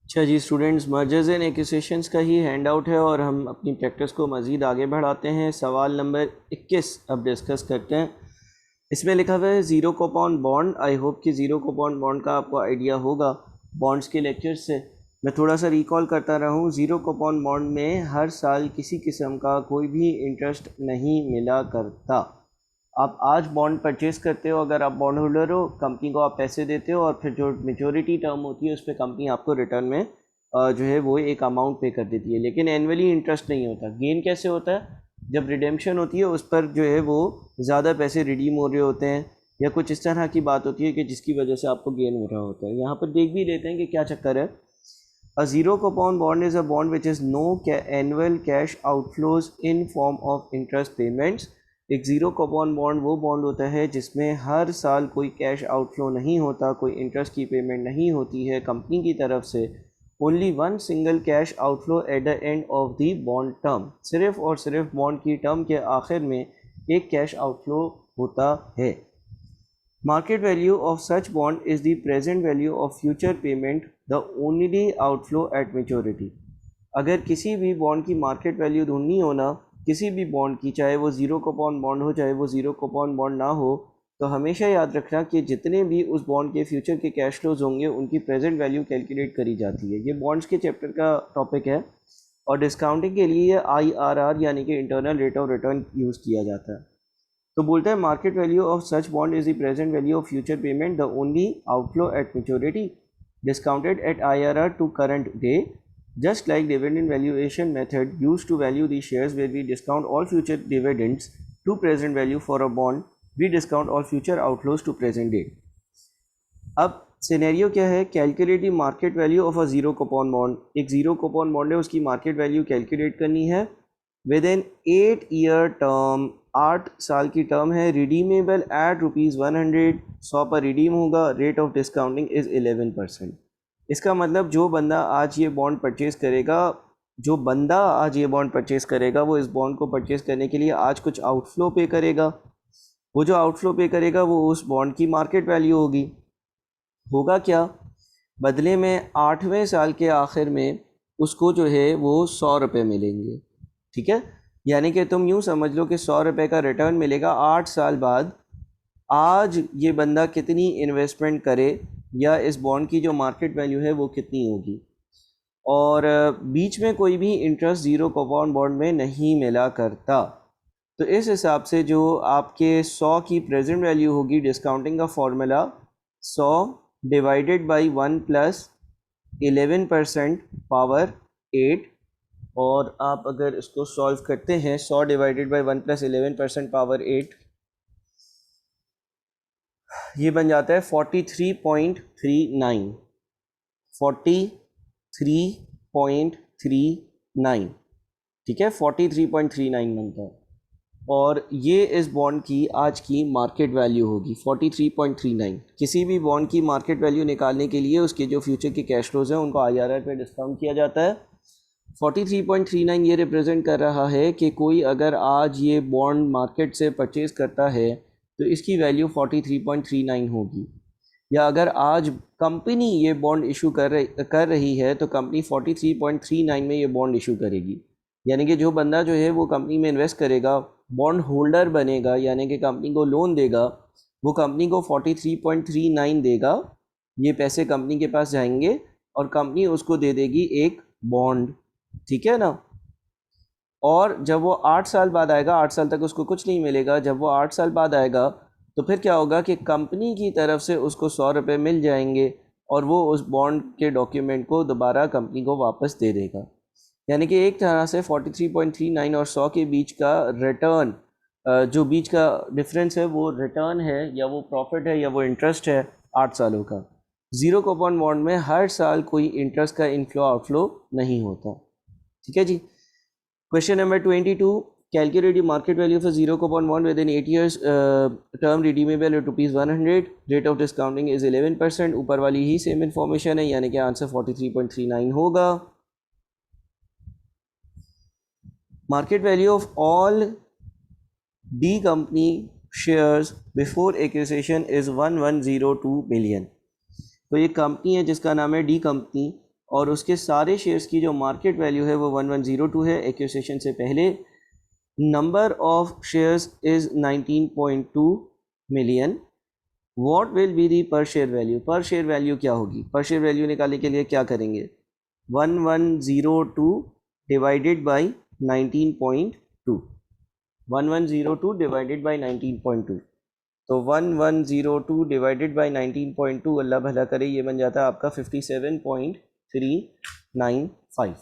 अच्छा जी students, mergers and acquisitions का ही hand out है और हम अपनी प्रैक्टिस को मज़ीद आगे बढ़ाते हैं। सवाल नंबर 21 अब डिस्कस करते हैं। इसमें लिखा हुआ है zero coupon bond. I hope कि ज़ीरो कूपन बॉन्ड का आपको आइडिया होगा बॉन्ड्स के लेक्चर्स से। मैं थोड़ा सा रिकॉल करता रहूँ। ज़ीरो कूपन बॉन्ड में हर साल किसी किस्म का कोई भी इंटरेस्ट नहीं मिला करता। आप आज बॉन्ड परचेज़ करते हो, अगर आप बॉन्ड होल्डर हो, कंपनी को आप पैसे देते हो और फिर जो मेच्योरिटी टर्म होती है उस पर कंपनी आपको रिटर्न में जो है वो एक अमाउंट पे कर देती है, लेकिन एनुअली इंटरेस्ट नहीं होता। गेन कैसे होता है? जब रिडेम्पशन होती है उस पर जो है वो ज़्यादा पैसे रिडीम हो रहे होते हैं या कुछ इस तरह की बात होती है कि जिसकी वजह से आपको गेन हो रहा होता है। यहाँ पर देख भी लेते हैं कि क्या चक्कर है। A zero coupon bond is a bond which is no annual cash outflows in form of interest payments. एक ज़ीरो कूपन बॉन्ड वो बॉन्ड होता है जिसमें हर साल कोई कैश आउटफ्लो नहीं होता, कोई इंटरेस्ट की पेमेंट नहीं होती है कंपनी की तरफ से। Only one single cash outflow at the end of the bond term. सिर्फ और सिर्फ बॉन्ड की टर्म के आखिर में एक कैश आउटफ्लो होता है। Market value of such bond is the present value of future payment, the only outflow at maturity। अगर किसी भी बॉन्ड की मार्केट वैल्यू ढूंढनी हो ना, किसी भी बॉन्ड की, चाहे वो ज़ीरो कूपन बॉन्ड हो चाहे वो ज़ीरो कूपन बॉन्ड ना हो, तो हमेशा याद रखना कि जितने भी उस बॉन्ड के फ्यूचर के कैश फ्लोज होंगे उनकी प्रेजेंट वैल्यू कैलकुलेट करी जाती है। ये बॉन्ड्स के चैप्टर का टॉपिक है और डिस्काउंटिंग के लिए IRR यानी कि internal rate of return use किया जाता है। तो बोलते हैं market value of such bond is the present value of future payment, the only outflow at maturity, discounted at IRR to current day. Just like dividend valuation method used to value the shares where we discount all future dividends to present value for a bond, we discount all future outflows to present date। अब scenario क्या है? Calculate the market value of a zero coupon bond. एक zero coupon bond है, उसकी market value calculate करनी है with in 8 year term. 8 साल की टर्म है। रिडीमेबल एट ₹100, 100 पर रिडीम होगा। Rate of discounting is 11%। इसका मतलब जो बंदा आज ये बॉन्ड परचेज़ करेगा, वो इस बॉन्ड को परचेज़ करने के लिए आज कुछ आउटफ्लो पे करेगा। वो जो आउटफ्लो पे करेगा वो उस बॉन्ड की मार्केट वैल्यू होगी। होगा क्या? बदले में 8वें साल के आखिर में उसको जो है वो 100 रुपये मिलेंगे। ठीक है, यानी कि तुम यूँ समझ लो कि 100 रुपये का रिटर्न मिलेगा 8 साल बाद। आज ये बंदा कितनी इन्वेस्टमेंट करे या इस बॉन्ड की जो मार्केट वैल्यू है वो कितनी होगी, और बीच में कोई भी इंटरेस्ट ज़ीरो कूपन बॉन्ड में नहीं मिला करता। तो इस हिसाब से जो आपके 100 की प्रेजेंट वैल्यू होगी, डिस्काउंटिंग का formula 100 divided by 1 plus 11% power 8। और आप अगर इसको सॉल्व करते हैं, 100 डिवाइडेड बाई 1 प्लस 11% पावर 8, ये बन जाता है 43.39। 43.39, ठीक है, 43.39 बनता है। और ये इस बॉन्ड की आज की मार्केट वैल्यू होगी 43.39। किसी भी बॉन्ड की मार्केट वैल्यू निकालने के लिए उसके जो फ्यूचर के कैश फ्लोज हैं उनको IRR पे डिस्काउंट किया जाता है। 43.39 ये रिप्रेजेंट कर रहा है कि कोई अगर आज ये बॉन्ड मार्केट से परचेज़ करता है तो इसकी वैल्यू 43.39 होगी। या अगर आज कंपनी ये बॉन्ड इशू कर रही है तो कंपनी 43.39 में ये बॉन्ड इशू करेगी। यानी कि जो बंदा जो है वो कंपनी में इन्वेस्ट करेगा, बॉन्ड होल्डर बनेगा, यानी कि कंपनी को लोन देगा, वो कंपनी को 43.39 देगा। ये पैसे कंपनी के पास जाएंगे और कंपनी उसको दे देगी एक बॉन्ड। ठीक है ना? और जब वो 8 साल बाद आएगा, 8 साल तक उसको कुछ नहीं मिलेगा। जब वो 8 साल बाद आएगा तो फिर क्या होगा कि कंपनी की तरफ से उसको 100 रुपये मिल जाएंगे और वो उस बॉन्ड के डॉक्यूमेंट को दोबारा कंपनी को वापस दे देगा। यानी कि एक तरह से 43.39 और 100 के बीच का रिटर्न, जो बीच का डिफरेंस है वो रिटर्न है या वो प्रॉफिट है या वो इंटरेस्ट है 8 सालों का। ज़ीरो कूपन बॉन्ड में हर साल कोई इंटरेस्ट का इनफ्लो आउटफ्लो नहीं होता। ठीक है जी। Question number 22, calculate the market value of zero coupon bond within 8 years term redeemable at ₹100। Rate of discounting is 11%। ऊपर वाली ही सेम इन्फॉर्मेशन है, यानी कि आंसर 43.39 होगा। Market value of all D company shares before acquisition is 1102 million. तो ये company है जिसका नाम है डी कंपनी, और उसके सारे शेयर्स की जो मार्केट वैल्यू है वो 1102 है एक्विजिशन से पहले। Number of shares is 19.2 million. What will be the पर शेयर वैल्यू? पर शेयर वैल्यू क्या होगी? पर शेयर वैल्यू निकालने के लिए क्या करेंगे? 1102 डिवाइडेड बाई 19.2, 1102 डिवाइडेड बाई 19.2। तो 1102 डिवाइडेड बाई 19.2 अल्लाह भला करे ये बन जाता है आपका 57.395,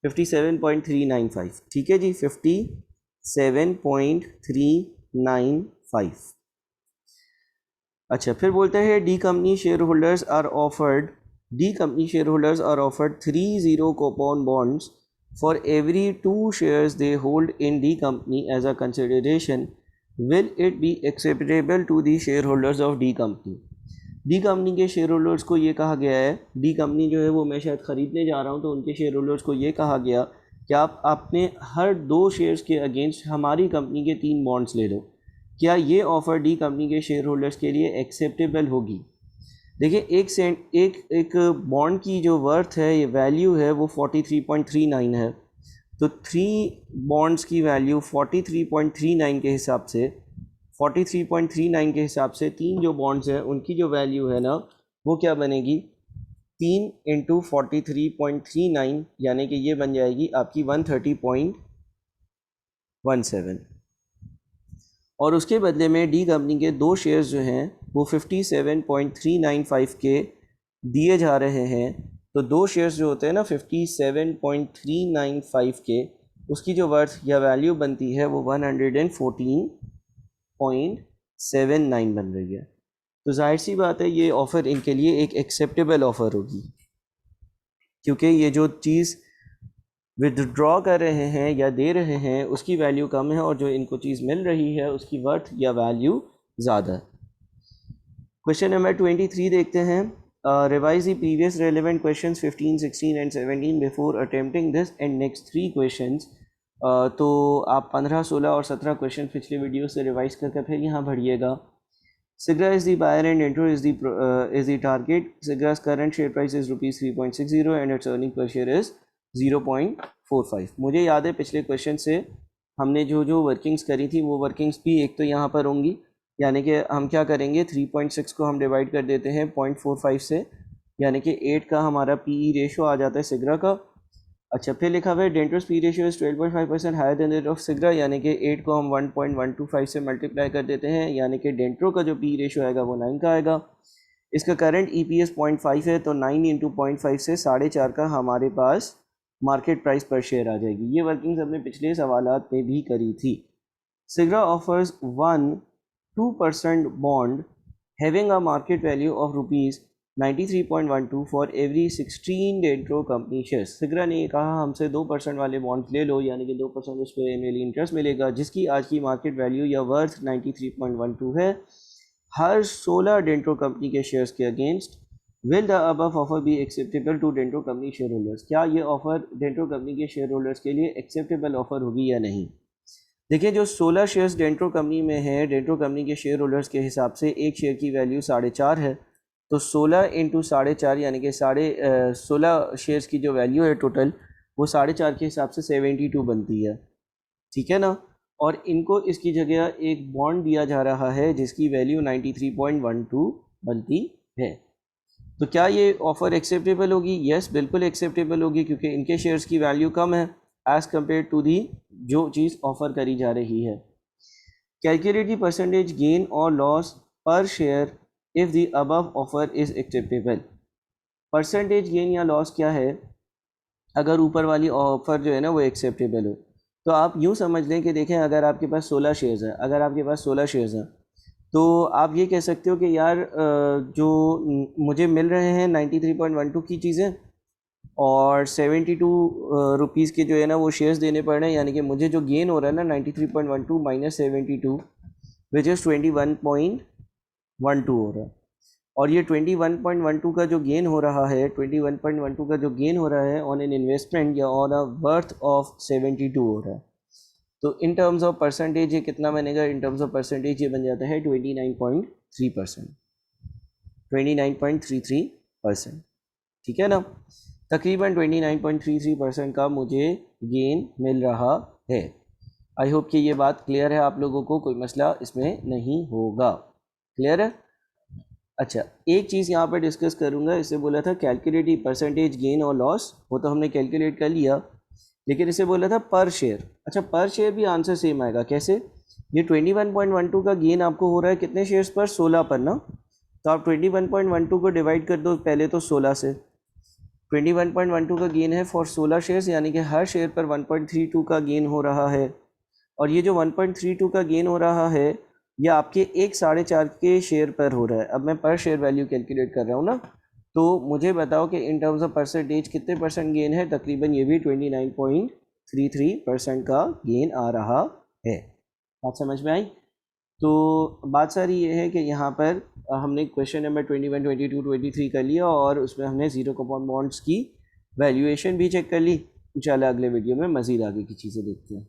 57.395। ठीक है जी, 57.395। अच्छा, फिर बोलते हैं the company shareholders are offered 3 coupon bonds for every 2 shares they hold in D company as a consideration. Will it be acceptable to the shareholders of D company? D company के शेयर holders को ये कहा गया है, D company जो है वो मैं शायद ख़रीदने जा रहा हूँ, तो उनके शेयर होल्डर्स को ये कहा गया कि आप अपने हर 2 शेयर्स के अगेंस्ट हमारी कंपनी के 3 बॉन्ड्स ले लो। क्या ये ऑफ़र डी कंपनी के शेयर होल्डर्स के लिए एक्सेप्टेबल होगी? देखिए, एक बॉन्ड की जो वर्थ है, ये वैल्यू है, वो 43.39 है। तो 3 बॉन्ड्स की वैल्यू 43.39 के हिसाब से 3 जो बॉन्ड्स हैं उनकी जो वैल्यू है ना, वो क्या बनेगी? 3 इंटू 43.39, यानी कि ये बन जाएगी आपकी 130.17। और उसके बदले में डी कंपनी के 2 शेयर्स जो हैं वो 57.395 के दिए जा रहे हैं। तो 2 शेयर्स जो होते हैं ना 57.395 के, उसकी जो वर्थ या वैल्यू बनती है वो 114.79 बन रही है। तो जाहिर सी बात है ये ऑफ़र इनके लिए एक एक्सेप्टेबल ऑफ़र होगी, क्योंकि ये जो चीज़ विदड्रॉ कर रहे हैं या दे रहे हैं उसकी वैल्यू कम है और जो इनको चीज़ मिल रही है उसकी वर्थ या वैल्यू ज़्यादा है। क्वेश्चन नंबर 23 देखते हैं। Revise the previous relevant questions 15, 16 and 17 before attempting this and next 3 questions. तो आप 15, 16 और 17 क्वेश्चन पिछले वीडियो से रिवाइज करके फिर यहाँ भरिएगा। Sigra is the buyer and Entro is the target. Sigra's current share price is ₹3.60 and its earning per share is 0.45। मुझे याद है पिछले क्वेश्चन से हमने जो वर्किंग्स करी थी वो वर्किंग्स भी एक तो यहाँ पर होंगी, यानी कि हम क्या करेंगे, 3.6 को हम डिवाइड कर देते हैं 0.45 से, यानी कि 8 का हमारा PE रेशो आ जाता है सिग्रा का। अच्छा, फिर लिखा हुआ है Dentro's P ratio is 12.5% higher than that of Sigra, यानी कि 8 को हम 1.125 से मल्टीप्लाई कर देते हैं, यानी कि डेंट्रो का जो पी रेशियो आएगा वो 9 का आएगा। इसका करंट EPS 0.5 है, तो 9 इंटू 0.5 से 4.5 का हमारे पास मार्केट प्राइस पर शेयर आ जाएगी। ये वर्किंग्स हमने पिछले सवालात में भी करी थी। Sigra offers 2% bond having a market value of ₹93.12 for every 16 Dentro company shares. Sigra ने कहा हमसे 2% वाले बॉन्ड्स ले लो, यानी कि 2% उस पर एनुअली इंटरेस्ट मिलेगा, जिसकी आज की मार्केट वैल्यू या वर्थ 93.12 है, हर 16 डेंट्रो कंपनी के शेयर्स के against. Will the above offer be acceptable to Dentro company shareholders? क्या ये ऑफर डेंट्रो कंपनी के शेयर होल्डर्स के लिए एक्सेप्टेबल ऑफर होगी या नहीं? देखिए, जो 16 शेयर्स डेंट्रो कंपनी में है, डेंट्रो कंपनी के शेयर होल्डर्स के हिसाब से एक शेयर की वैल्यू 4.5 है, तो 16 इंटू 4.5 यानी कि 16 शेयर्स की जो वैल्यू है टोटल, वो 4.5 के हिसाब से 72 बनती है। ठीक है ना? और इनको इसकी जगह एक बॉन्ड दिया जा रहा है जिसकी वैल्यू 93.12 बनती है। तो क्या ये ऑफ़र एक्सेप्टेबल होगी? यस, बिल्कुल एक्सेप्टेबल होगी, क्योंकि इनके शेयर्स की वैल्यू कम है एज़ कम्पेयर टू दी जो चीज़ ऑफ़र करी जा रही है। कैलकुलेट द परसेंटेज गेन और लॉस पर share if the above offer is acceptable. Percentage gain या लॉस क्या है अगर ऊपर वाली ऑफ़र जो है ना वो एक्सेप्टेबल हो? तो आप यूँ समझ लें कि देखें, अगर आपके पास 16 शेयर्स हैं, तो आप ये कह सकते हो कि यार जो मुझे मिल रहे हैं 93.12 की चीज़ें और 72 रुपीज़ के जो है ना वो शेयर्स देने पड़ रहे हैं, यानी कि मुझे जो गेन हो रहा है ना 93.12 माइनस 72 विच इज़ 21.12 हो रहा है। और ये 21.12 का जो गेन हो रहा है, 21.12 का जो गेन हो रहा है ऑन एन इन्वेस्टमेंट या ऑन अ वर्थ ऑफ 72 हो रहा है। तो इन टर्म्स ऑफ परसेंटेज ये कितना बनेगा? इन टर्म्स ऑफ परसेंटेज ये बन जाता है 29.3%, 29.33%। ठीक है ना। तकरीबन 29.33% का मुझे गेन मिल रहा है। आई होप कि ये बात क्लियर है आप लोगों को, कोई मसला इसमें नहीं होगा। क्लियर है। अच्छा, एक चीज़ यहाँ पर डिस्कस करूँगा। इसे बोला था कैलकुलेट परसेंटेज गेन और लॉस, वो तो हमने कैलकुलेट कर लिया, लेकिन इसे बोला था पर शेयर। अच्छा, पर शेयर भी आंसर सेम आएगा। कैसे? ये 21.12 का गेन आपको हो रहा है कितने शेयर्स पर? 16 पर ना। तो आप 21.12 को डिवाइड कर दो पहले तो 16 से। 21.12 का गेन है फॉर 16 शेयर्स, यानी कि हर शेयर पर 1.32 का गेन हो रहा है। और ये जो 1.32 का गेन हो रहा है ये आपके 1.4.5 के शेयर पर हो रहा है। अब मैं पर शेयर वैल्यू कैलकुलेट कर रहा हूँ ना, तो मुझे बताओ कि इन टर्म्स ऑफ परसेंटेज कितने परसेंट गेन है? तकरीबन ये भी 29.33% का गेन आ रहा है। बात समझ में आई? तो बात सारी ये है कि यहाँ पर हमने क्वेश्चन नंबर 21, 22, 23 कर लिया और उसमें हमने ज़ीरो कूपन बॉन्ड्स की वैल्यूएशन भी चेक कर ली। इंशाल्लाह अगले वीडियो में मज़ीद आगे की चीज़ें देखते हैं।